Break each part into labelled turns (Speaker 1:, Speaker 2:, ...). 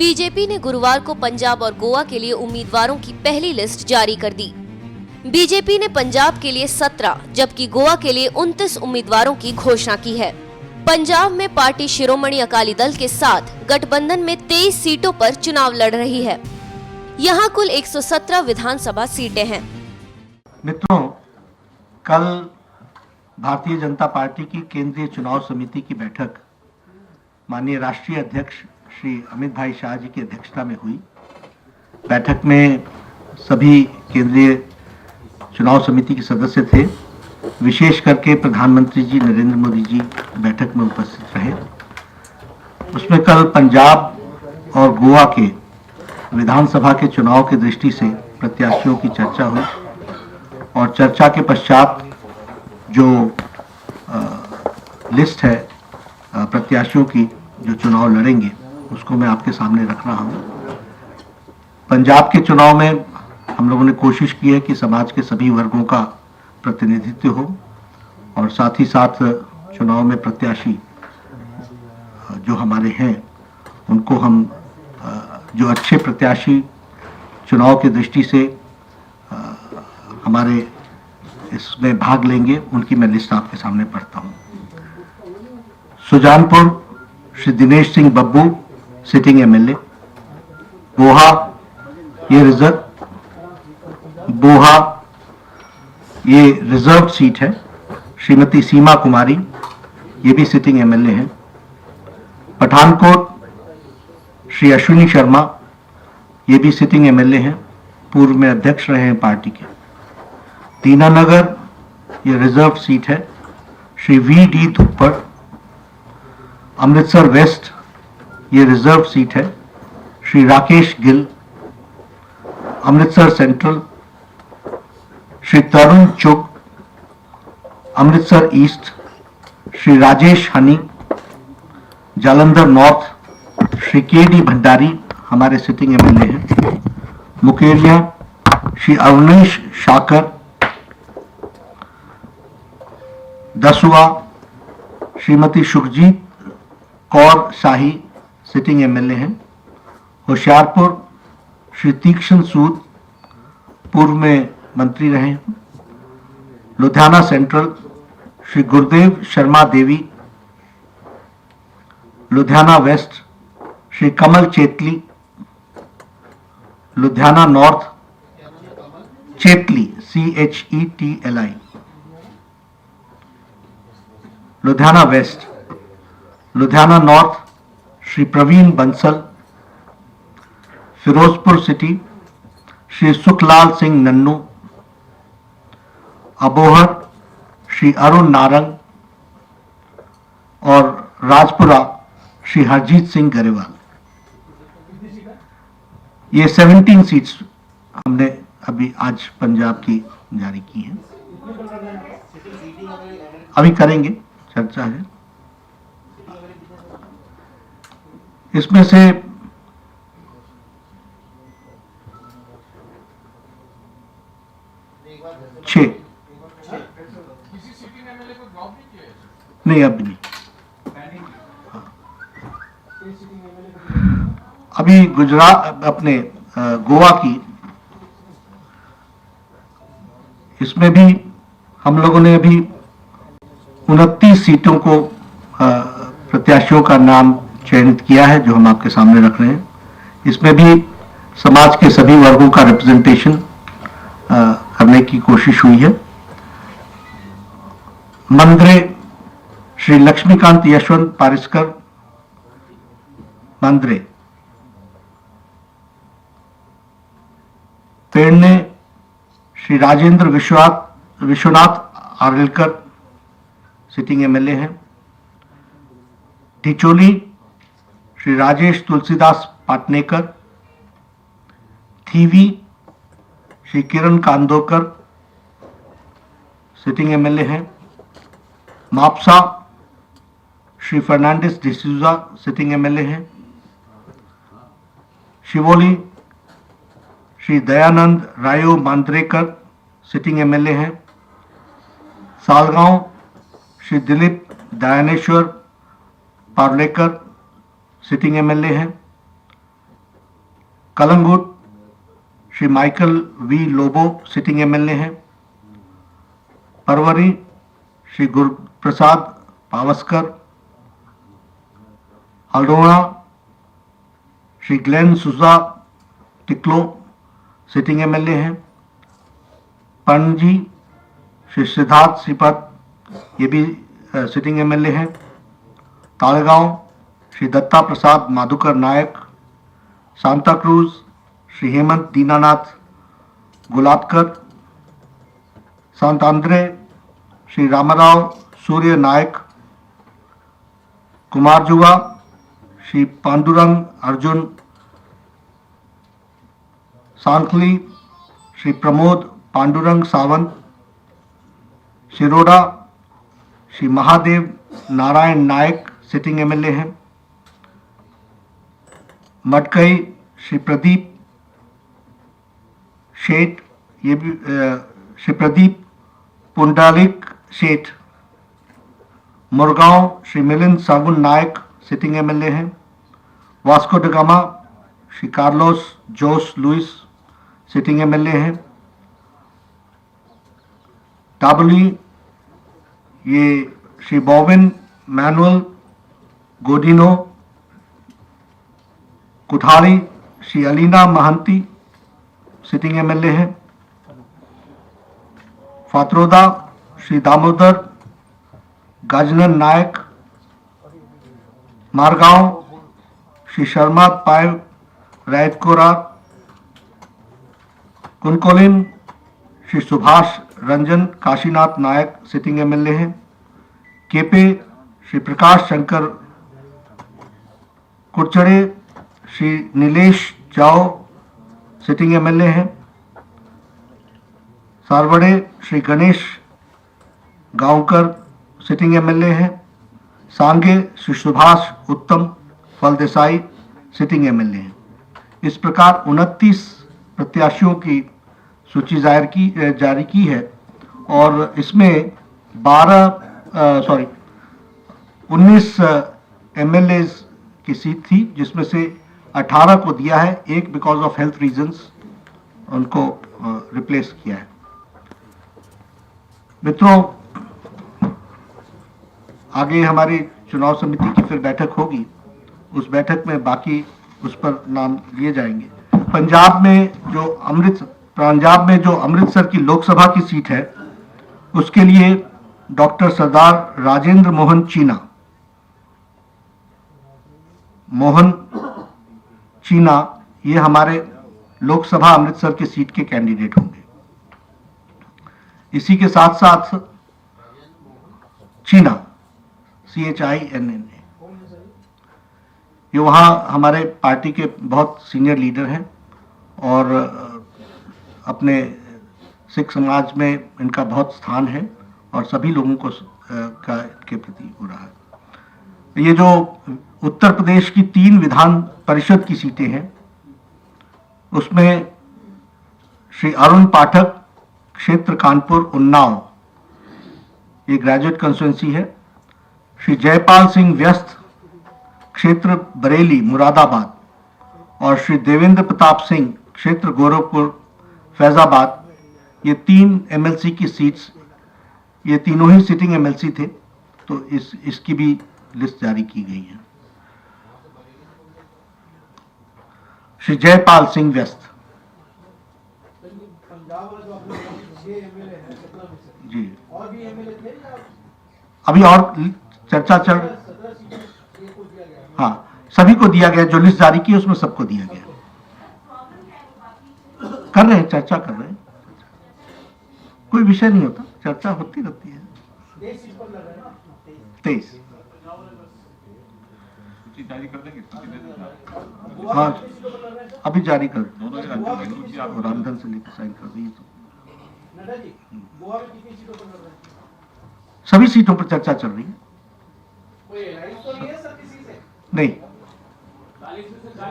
Speaker 1: BJP ने गुरुवार को पंजाब और गोवा के लिए उम्मीदवारों की पहली लिस्ट जारी कर दी। बीजेपी ने पंजाब के लिए 17 जबकि गोवा के लिए 29 उम्मीदवारों की घोषणा की है। पंजाब में पार्टी शिरोमणि अकाली दल के साथ गठबंधन में 23 सीटों पर चुनाव लड़ रही है। यहां कुल 117 विधानसभा सीटें हैं।
Speaker 2: मित्रों, कल भारतीय जनता पार्टी की केंद्रीय चुनाव समिति की बैठक माननीय राष्ट्रीय अध्यक्ष श्री अमित भाई शाह जी की अध्यक्षता में हुई। बैठक में सभी केंद्रीय चुनाव समिति के सदस्य थे। विशेष करके प्रधानमंत्री जी नरेंद्र मोदी जी बैठक में उपस्थित रहे। उसमें कल पंजाब और गोवा के विधानसभा के चुनाव की दृष्टि से प्रत्याशियों की चर्चा हुई और चर्चा के पश्चात जो लिस्ट है प्रत्याशियों की जो चुनाव लड़ेंगे उसको मैं आपके सामने रख रहा हूं। पंजाब के चुनाव में हम लोगों ने कोशिश की है कि समाज के सभी वर्गों का प्रतिनिधित्व हो और साथ ही साथ चुनाव में प्रत्याशी जो हमारे हैं उनको हम जो अच्छे प्रत्याशी चुनाव की दृष्टि से हमारे इसमें भाग लेंगे उनकी मैं लिस्ट आपके सामने पढ़ता हूं। Sujanpur Shri Dinesh Singh Babbu sitting MLA. बोहा ये रिजर्व सीट है। श्रीमती सीमा कुमारी ये भी सिटिंग एमएलए हैं। पठानकोट श्री अश्विनी शर्मा ये भी सिटिंग एमएलए हैं, पूर्व में अध्यक्ष रहे हैं पार्टी के। दीनानगर ये रिजर्व सीट है, Shri V D Thuppad. Amritsar west ये रिजर्व सीट है, Shri Rakesh Gill. Amritsar central Shri Tarun Chugh. Amritsar east Shri Rajesh Honey. Jalandhar north Shri K D Bhandari हमारे सिटिंग एमएलए हैं। मुकेरिया श्री अवनीश शाकर। दसुआ श्रीमती सुखजीत कौर शाही सिटिंग एमएलए हैं। होशियारपुर श्री तीक्ष्ण सूद पूर्व में मंत्री रहे हैं। Ludhiana central Shri Gurudev Sharma Devi. Ludhiana west Shri Kamal Chetli. Ludhiana north Chetli CHETLI। Ludhiana west Ludhiana north Shri Praveen Bansal. Firozpur city Shri Sukhlal Singh Nannu. Abohar Shri Arun Narang और राजपुरा श्री हरजीत सिंह गरेवाल। ये 17 सीट्स हमने अभी आज पंजाब की जारी की हैं। अभी करेंगे, चर्चा है। इसमें से नहीं, अब नहीं। अभी गुजरात अपने गोवा की इसमें भी हम लोगों ने अभी 29 सीटों को प्रत्याशियों का नाम चयनित किया है जो हम आपके सामने रख रहे हैं। इसमें भी समाज के सभी वर्गों का रिप्रेजेंटेशन करने की कोशिश हुई है। मंद्रे श्री लक्ष्मीकांत यशवंत पारिस्कर मंद्रे। पेड़ने श्री राजेंद्र विश्वनाथ आर्लेकर सिटिंग एमएलए हैं। ढिचोली श्री राजेश तुलसीदास पाटनेकर। थीवी श्री किरण कांदोकर सिटिंग एमएलए हैं। मापसा श्री फर्नांडिस डिसूजा सिटिंग एमएलए हैं। शिवोली श्री दयानंद रायो मांद्रेकर सिटिंग एमएलए हैं। सालगांव श्री दिलीप दयानेश्वर पार्लेकर सिटिंग एमएलए हैं। Calangute Shri Michael V Lobo sitting MLA हैं। परवरी श्री गुरुप्रसाद पावस्कर। हल्द्वानी श्री ग्लेन सुजा टिक्लो सिटिंग एमएलए हैं। पणजी श्री सिद्धार्थ श्रीपद, ये भी सिटिंग एमएलए हैं। तालगांव श्री दत्ता प्रसाद माधुकर नायक। सांता क्रूज श्री हेमंत दीनानाथ गुलाबकर। सांतांद्रे श्री रामाराव सूर्य नायक। कुमारजुआ श्री पांडुरंग अर्जुन। सांखली श्री प्रमोद पांडुरंग सावंत। शिरोडा श्री महादेव नारायण नायक सिटिंग एमएलए हैं। मटकई श्री प्रदीप शेठ, ये भी श्री प्रदीप पुंडालिक शेठ। मुरगांव श्री मिलिंद सागुन नायक सिटिंग एमएलए हैं। वास्को ड गामा श्री कार्लोस जोस लुइस सिटिंग एमएलए हैं। डाबली ये श्री बॉबिन मैनुअल गोडिनो। कुठारी श्री अलीना महंती सिटिंग एमएलए हैं। फात्रोदा श्री दामोदर गाजनन नायक। मारगांव श्री शर्मा पायव रायतकोरा। कुनकोलिन श्री सुभाष रंजन काशीनाथ नायक सिटिंग एमएलए हैं। केपे श्री प्रकाश शंकर कुरचड़े। श्री नीलेश जाओ सिटिंग एमएलए हैं। सारवड़े श्री गणेश गांवकर सिटिंग एमएलए हैं। सांगे श्री सुभाष उत्तम फलदेसाई सिटिंग एमएलए हैं। इस प्रकार 29 प्रत्याशियों की सूची जारी की है और इसमें 19 एमएलए की सीट थी, जिसमें से 18 को दिया है, एक बिकॉज ऑफ हेल्थ रीजंस उनको रिप्लेस किया है। मित्रों, आगे हमारी चुनाव समिति की फिर बैठक होगी, उस बैठक में बाकी उस पर नाम लिए जाएंगे। पंजाब में जो अमृतसर की लोकसभा की सीट है, उसके लिए डॉक्टर सरदार राजेंद्र मोहन चीना ये हमारे लोकसभा अमृतसर की सीट के कैंडिडेट होंगे। इसी के साथ साथ चीना CHINNA, ये वहाँ हमारे पार्टी के बहुत सीनियर लीडर हैं और अपने सिख समाज में इनका बहुत स्थान है और सभी लोगों को के प्रति हो रहा है। ये जो उत्तर प्रदेश की 3 विधान परिषद की सीटें हैं, उसमें श्री अरुण पाठक क्षेत्र कानपुर उन्नाव, ये ग्रेजुएट कंस्टिट्यूंसी है। श्री जयपाल सिंह व्यस्त क्षेत्र बरेली मुरादाबाद और श्री देवेंद्र प्रताप सिंह क्षेत्र गोरखपुर फैजाबाद, ये 3 MLC की सीट्स, ये तीनों ही सिटिंग MLC थे, तो इसकी भी लिस्ट जारी की गई है। श्री जयपाल सिंह व्यस्त जी, अभी और चर्चा चल, हाँ सभी को दिया गया, जो लिस्ट जारी की उसमें सबको दिया गया। कर रहे हैं, चर्चा कर रहे हैं, कोई विषय नहीं होता, चर्चा होती रहती है। 23
Speaker 3: जारी कर देंगे,
Speaker 2: हाँ अभी जारी कर, रामधन से लेकर साइन कर दी। सभी सीटों पर चर्चा चल रही है। नहीं,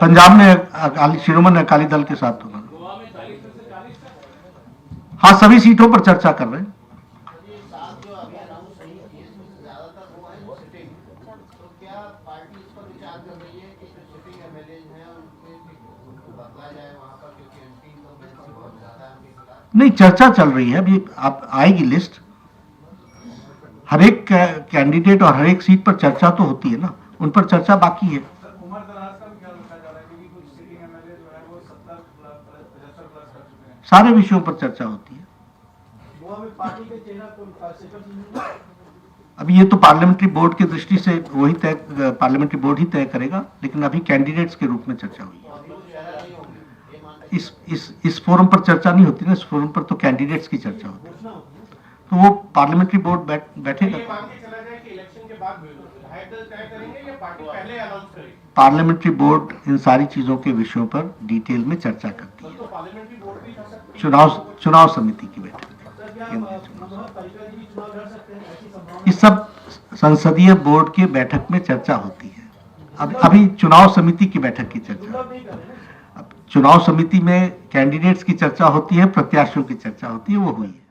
Speaker 2: पंजाब में शिरोमणि अकाली दल के साथ होगा। हाँ सभी सीटों पर चर्चा कर रहे हैं। नहीं, चर्चा चल रही है अभी। आप आएगी लिस्ट, हर एक कैंडिडेट और हर एक सीट पर चर्चा तो होती है ना, उन पर चर्चा बाकी है। सारे विषयों पर चर्चा होती है। अभी ये तो पार्लियामेंट्री बोर्ड की दृष्टि से वही तय, पार्लियामेंट्री बोर्ड ही तय करेगा, लेकिन अभी कैंडिडेट्स के रूप में चर्चा हुई है। इस फोरम पर चर्चा नहीं होती ना, इस फोरम पर तो कैंडिडेट्स की चर्चा होती है, तो वो पार्लियामेंट्री बोर्ड बैठेगा। पार्लियामेंट्री बोर्ड इन सारी चीजों के विषयों पर डिटेल में चर्चा करती है। चुनाव समिति की बैठक में इस सब संसदीय बोर्ड के बैठक में चर्चा होती है। अभी चुनाव समिति की बैठक की चर्चा, अब चुनाव समिति में कैंडिडेट्स की चर्चा होती है, प्रत्याशियों की चर्चा होती है, वो हुई है।